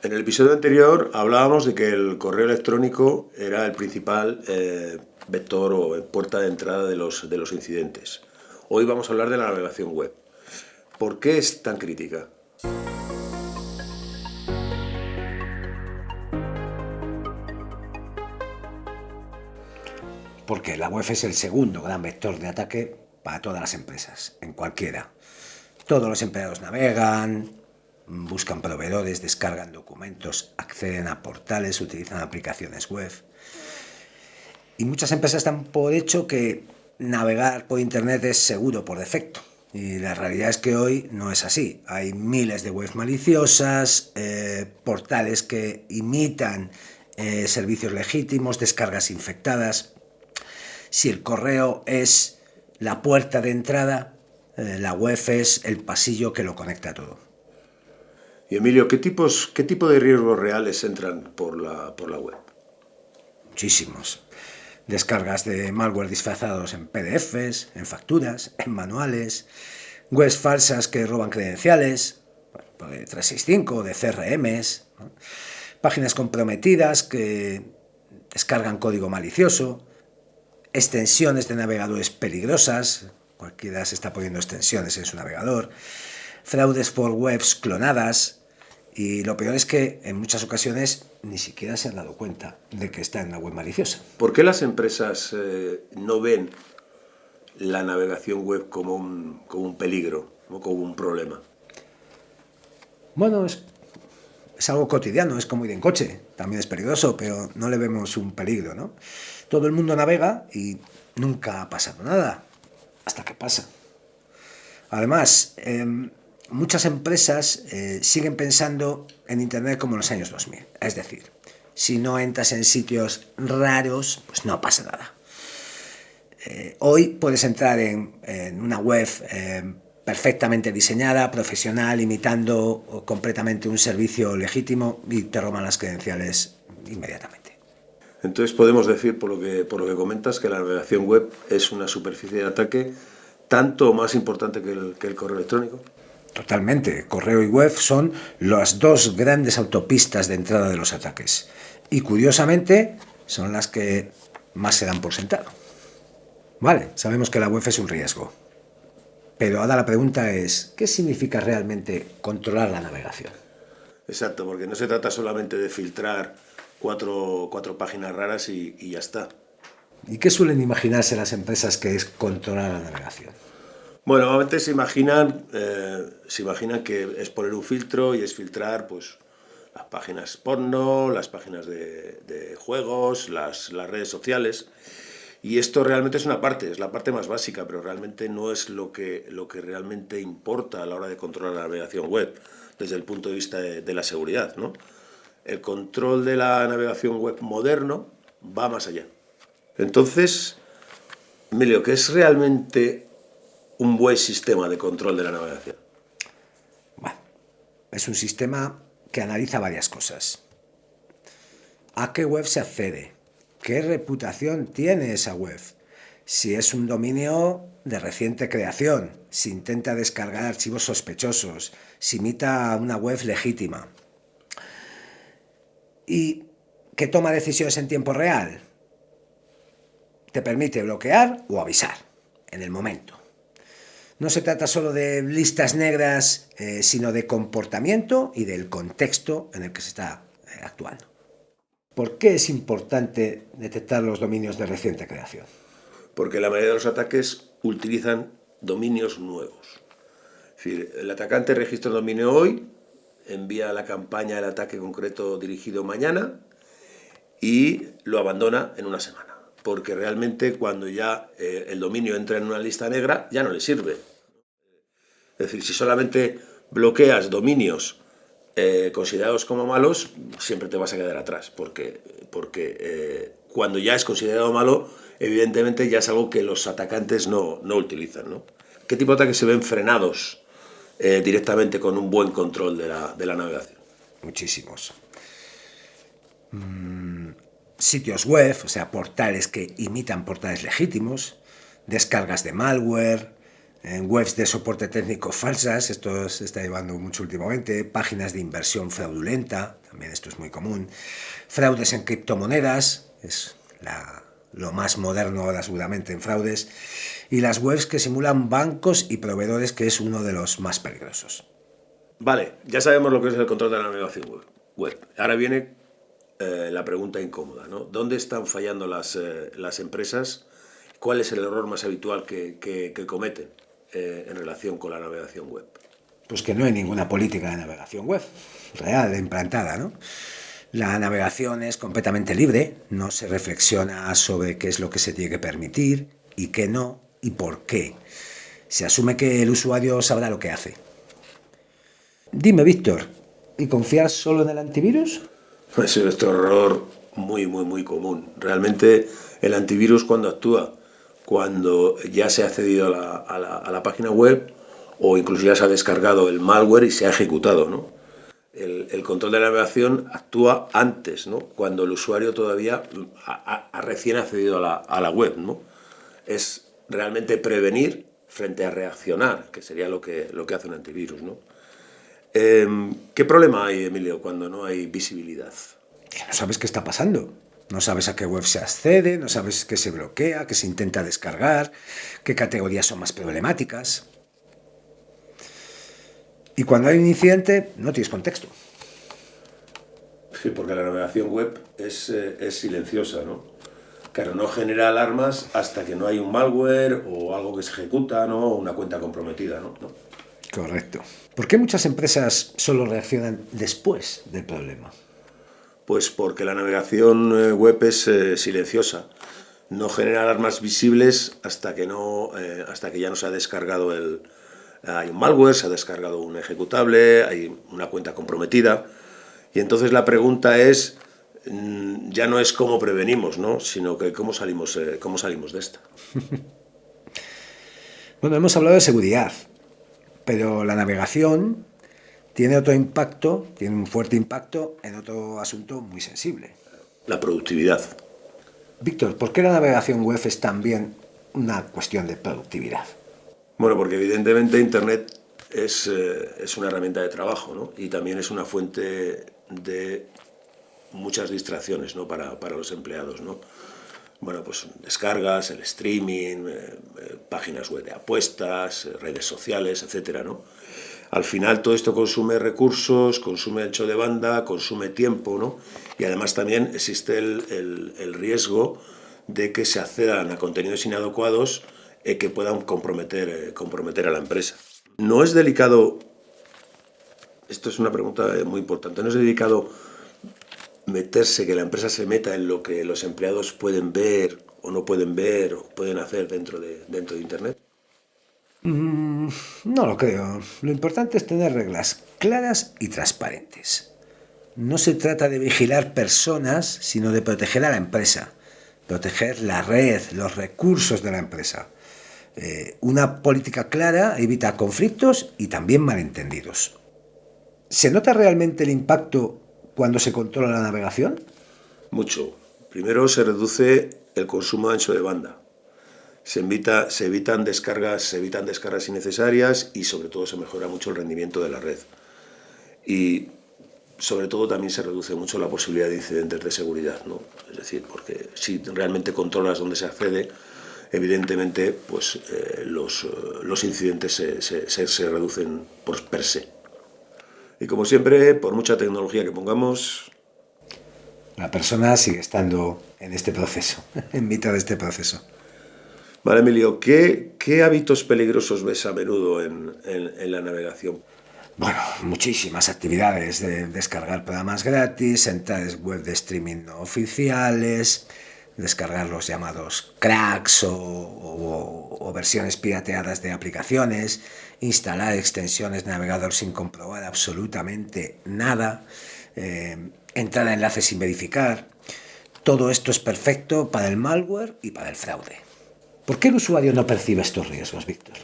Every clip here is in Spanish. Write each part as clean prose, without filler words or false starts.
En el episodio anterior hablábamos de que el correo electrónico era el principal vector o puerta de entrada de los incidentes. Hoy vamos a hablar de la navegación web. ¿Por qué es tan crítica? Porque la web es el segundo gran vector de ataque para todas las empresas, en cualquiera. Todos los empleados navegan, buscan proveedores, descargan documentos, acceden a portales, utilizan aplicaciones web. Y muchas empresas dan por hecho que navegar por Internet es seguro por defecto. Y la realidad es que hoy no es así. Hay miles de webs maliciosas, portales que imitan servicios legítimos, descargas infectadas. Si el correo es la puerta de entrada, la web es el pasillo que lo conecta todo. Y Emilio, ¿qué tipo de riesgos reales entran por la web? Muchísimos. Descargas de malware disfrazados en PDFs, en facturas, en manuales, webs falsas que roban credenciales, de 365, de CRMs, ¿no? Páginas comprometidas que descargan código malicioso, extensiones de navegadores peligrosas, cualquiera se está poniendo extensiones en su navegador, fraudes por webs clonadas, y lo peor es que en muchas ocasiones ni siquiera se han dado cuenta de que está en una web maliciosa. ¿Por qué las empresas no ven la navegación web como un peligro, no como un problema? Bueno, es algo cotidiano, es como ir en coche, también es peligroso, pero no le vemos un peligro, ¿no? Todo el mundo navega y nunca ha pasado nada, hasta que pasa. Además, muchas empresas siguen pensando en Internet como en los años 2000. Es decir, si no entras en sitios raros, pues no pasa nada. Hoy puedes entrar en una web perfectamente diseñada, profesional, imitando completamente un servicio legítimo y te roban las credenciales inmediatamente. Entonces podemos decir, por lo que comentas, que la navegación web es una superficie de ataque tanto o más importante que el correo electrónico. Totalmente. Correo y web son las dos grandes autopistas de entrada de los ataques. Y curiosamente son las que más se dan por sentado. Vale, sabemos que la web es un riesgo. Pero ahora la pregunta es, ¿qué significa realmente controlar la navegación? Exacto, porque no se trata solamente de filtrar cuatro páginas raras y ya está. ¿Y qué suelen imaginarse las empresas que es controlar la navegación? Bueno, normalmente se imaginan que es poner un filtro y es filtrar pues las páginas porno, las páginas de juegos, las redes sociales. Y esto realmente es una parte, es la parte más básica, pero realmente no es lo que realmente importa a la hora de controlar la navegación web, desde el punto de vista de la seguridad, ¿no? El control de la navegación web moderno va más allá. Entonces, Emilio, ¿qué es realmente un buen sistema de control de la navegación? Bueno, es un sistema que analiza varias cosas. ¿A qué web se accede? ¿Qué reputación tiene esa web? Si es un dominio de reciente creación, si intenta descargar archivos sospechosos, si imita una web legítima. ¿Y que toma decisiones en tiempo real? Te permite bloquear o avisar en el momento. No se trata solo de listas negras, sino de comportamiento y del contexto en el que se está actuando. ¿Por qué es importante detectar los dominios de reciente creación? Porque la mayoría de los ataques utilizan dominios nuevos. Es decir, el atacante registra un dominio hoy, envía la campaña del ataque concreto dirigido mañana y lo abandona en una semana. Porque realmente cuando ya el dominio entra en una lista negra, ya no le sirve. Es decir, si solamente bloqueas dominios considerados como malos, siempre te vas a quedar atrás, porque cuando ya es considerado malo, evidentemente ya es algo que los atacantes no utilizan, ¿no? ¿Qué tipo de ataques se ven frenados directamente con un buen control de la navegación? Muchísimos. Sitios web, o sea, portales que imitan portales legítimos, descargas de malware, en webs de soporte técnico falsas, esto se está llevando mucho últimamente, páginas de inversión fraudulenta también. también esto es muy común. Fraudes en criptomonedas, es lo más moderno ahora seguramente en fraudes. Y las webs que simulan bancos y proveedores, que es uno de los más peligrosos. Vale, ya sabemos lo que es el control de la navegación web. Ahora viene la pregunta incómoda, ¿no? ¿Dónde están fallando las empresas? ¿Cuál es el error más habitual que cometen en relación con la navegación web? Pues que no hay ninguna política de navegación web real, implantada, ¿no? La navegación es completamente libre, no se reflexiona sobre qué es lo que se tiene que permitir y qué no y por qué. Se asume que el usuario sabrá lo que hace. Dime, Víctor, ¿y confías solo en el antivirus? Es nuestro error muy común. Realmente el antivirus cuando actúa, cuando ya se ha accedido a la página web o incluso ya se ha descargado el malware y se ha ejecutado, ¿no? El control de la navegación actúa antes, ¿no? Cuando el usuario todavía ha recién accedido a la web, ¿no? Es realmente prevenir frente a reaccionar, que sería lo que hace un antivirus, ¿no? ¿Qué problema hay, Emilio, cuando no hay visibilidad? Que no sabes qué está pasando. No sabes a qué web se accede, no sabes qué se bloquea, qué se intenta descargar, qué categorías son más problemáticas. Y cuando hay un incidente, no tienes contexto. Sí, porque la navegación web es silenciosa, ¿no? Claro, no genera alarmas hasta que no hay un malware o algo que se ejecuta, ¿no? O una cuenta comprometida, ¿no? Correcto. ¿Por qué muchas empresas solo reaccionan después del problema? Pues porque la navegación web es silenciosa. No genera alarmas visibles hasta que ya no se ha descargado hay un malware, se ha descargado un ejecutable, hay una cuenta comprometida. Y entonces la pregunta es, ya no es cómo prevenimos, ¿no? Sino que cómo salimos de esta. Bueno, hemos hablado de seguridad, pero la navegación tiene otro impacto, tiene un fuerte impacto en otro asunto muy sensible. La productividad. Víctor, ¿por qué la navegación web es también una cuestión de productividad? Bueno, porque evidentemente Internet es una herramienta de trabajo, ¿no? Y también es una fuente de muchas distracciones, ¿no? para los empleados, ¿no? Bueno, pues descargas, el streaming, páginas web de apuestas, redes sociales, etcétera, ¿no? Al final todo esto consume recursos, consume ancho de banda, consume tiempo, ¿no? Y además también existe el riesgo de que se accedan a contenidos inadecuados que puedan comprometer a la empresa. No es delicado, esto es una pregunta muy importante, no es delicado meterse, que la empresa se meta en lo que los empleados pueden ver o pueden hacer dentro de Internet. No lo creo. Lo importante es tener reglas claras y transparentes. No se trata de vigilar personas, sino de proteger a la empresa, proteger la red, los recursos de la empresa. Una política clara evita conflictos y también malentendidos. ¿Se nota realmente el impacto cuando se controla la navegación? Mucho. Primero se reduce el consumo de ancho de banda. Se evitan descargas innecesarias y sobre todo se mejora mucho el rendimiento de la red. Y sobre todo también se reduce mucho la posibilidad de incidentes de seguridad, ¿no? Es decir, porque si realmente controlas dónde se accede, evidentemente pues, los incidentes se reducen por per se. Y como siempre, por mucha tecnología que pongamos, la persona sigue estando en este proceso, en mitad de este proceso. Vale, Emilio, ¿qué hábitos peligrosos ves a menudo en la navegación? Bueno, muchísimas actividades de descargar programas gratis, entrar en web de streaming no oficiales, descargar los llamados cracks o versiones pirateadas de aplicaciones, instalar extensiones de navegador sin comprobar absolutamente nada, entrar a enlaces sin verificar. Todo esto es perfecto para el malware y para el fraude. ¿Por qué el usuario no percibe estos riesgos, Víctor?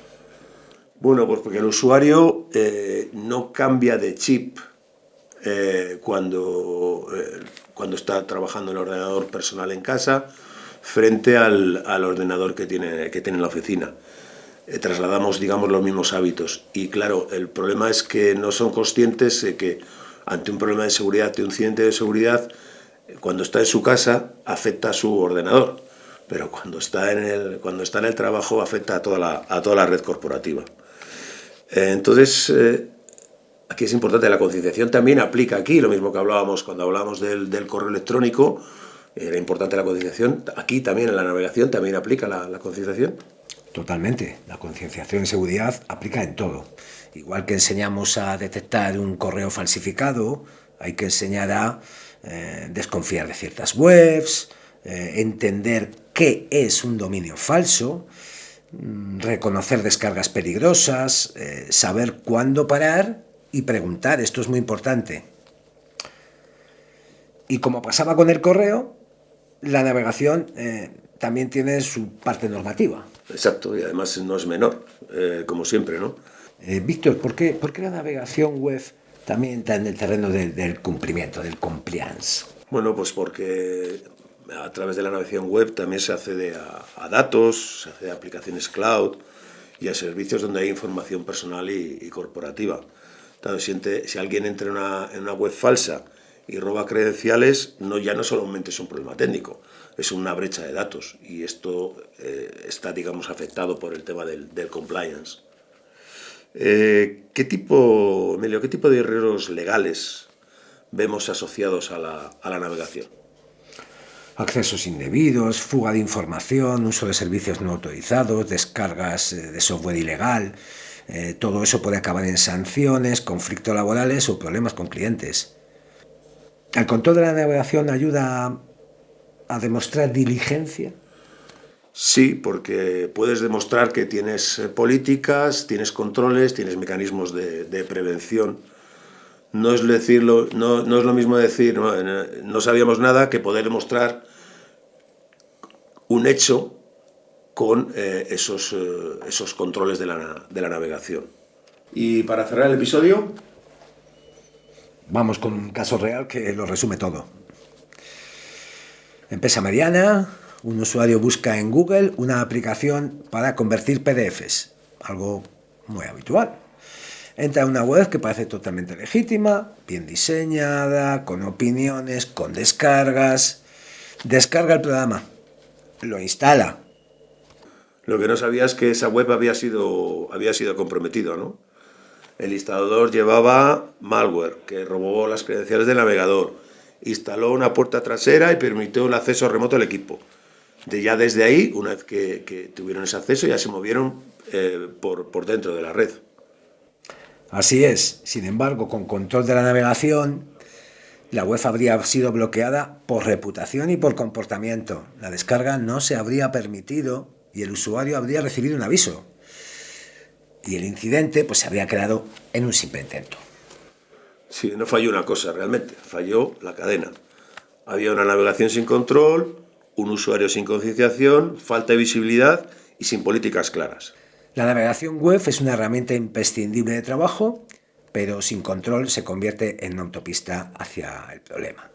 Bueno, pues porque el usuario no cambia de chip cuando está trabajando en el ordenador personal en casa frente al ordenador que tiene en la oficina. Trasladamos, digamos, los mismos hábitos. Y claro, el problema es que no son conscientes de que ante un problema de seguridad, de un incidente de seguridad, cuando está en su casa afecta a su ordenador, pero cuando está en el trabajo afecta a toda la red corporativa. Entonces, aquí es importante, la concienciación también aplica aquí, lo mismo que hablábamos cuando hablábamos del correo electrónico, era importante la concienciación, aquí también en la navegación también aplica la concienciación. Totalmente, la concienciación en seguridad aplica en todo. Igual que enseñamos a detectar un correo falsificado, hay que enseñar a desconfiar de ciertas webs, entender qué es un dominio falso, reconocer descargas peligrosas, saber cuándo parar y preguntar, esto es muy importante. Y como pasaba con el correo, la navegación también tiene su parte normativa. Exacto, y además no es menor, como siempre, ¿no? Víctor, ¿por qué la navegación web también está en el terreno del cumplimiento, del compliance? Bueno, pues porque a través de la navegación web también se accede a datos, se accede a aplicaciones cloud y a servicios donde hay información personal y corporativa. Claro, si alguien entra en una web falsa y roba credenciales, ya no solamente es un problema técnico, es una brecha de datos y esto está, digamos, afectado por el tema del compliance. Emilio, ¿qué tipo de riesgos legales vemos asociados a la navegación? Accesos indebidos, fuga de información, uso de servicios no autorizados, descargas de software ilegal. Todo eso puede acabar en sanciones, conflictos laborales o problemas con clientes. ¿El control de la navegación ayuda a demostrar diligencia? Sí, porque puedes demostrar que tienes políticas, tienes controles, tienes mecanismos de prevención. No es lo mismo decir no sabíamos nada que poder demostrar un hecho con esos controles de la navegación. Y para cerrar el episodio, vamos con un caso real que lo resume todo. Empresa mediana, un usuario busca en Google una aplicación para convertir PDFs, algo muy habitual. Entra a una web que parece totalmente legítima, bien diseñada, con opiniones, con descargas. Descarga el programa, lo instala. Lo que no sabía es que esa web había sido comprometido, ¿no? El instalador llevaba malware que robó las credenciales del navegador, instaló una puerta trasera y permitió el acceso remoto al equipo. Ya desde ahí, una vez que tuvieron ese acceso, ya se movieron por dentro de la red. Así es. Sin embargo, con control de la navegación, la web habría sido bloqueada por reputación y por comportamiento. La descarga no se habría permitido y el usuario habría recibido un aviso. Y el incidente pues se habría quedado en un simple intento. Sí, no falló una cosa realmente, falló la cadena. Había una navegación sin control, un usuario sin concienciación, falta de visibilidad y sin políticas claras. La navegación web es una herramienta imprescindible de trabajo, pero sin control se convierte en una autopista hacia el problema.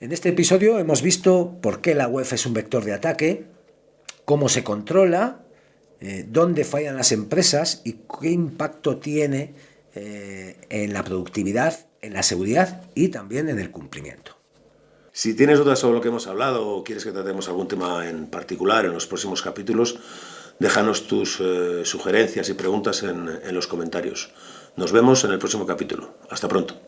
En este episodio hemos visto por qué la web es un vector de ataque, cómo se controla, dónde fallan las empresas y qué impacto tiene en la productividad, en la seguridad y también en el cumplimiento. Si tienes dudas sobre lo que hemos hablado o quieres que tratemos algún tema en particular en los próximos capítulos, déjanos tus sugerencias y preguntas en los comentarios. Nos vemos en el próximo capítulo. Hasta pronto.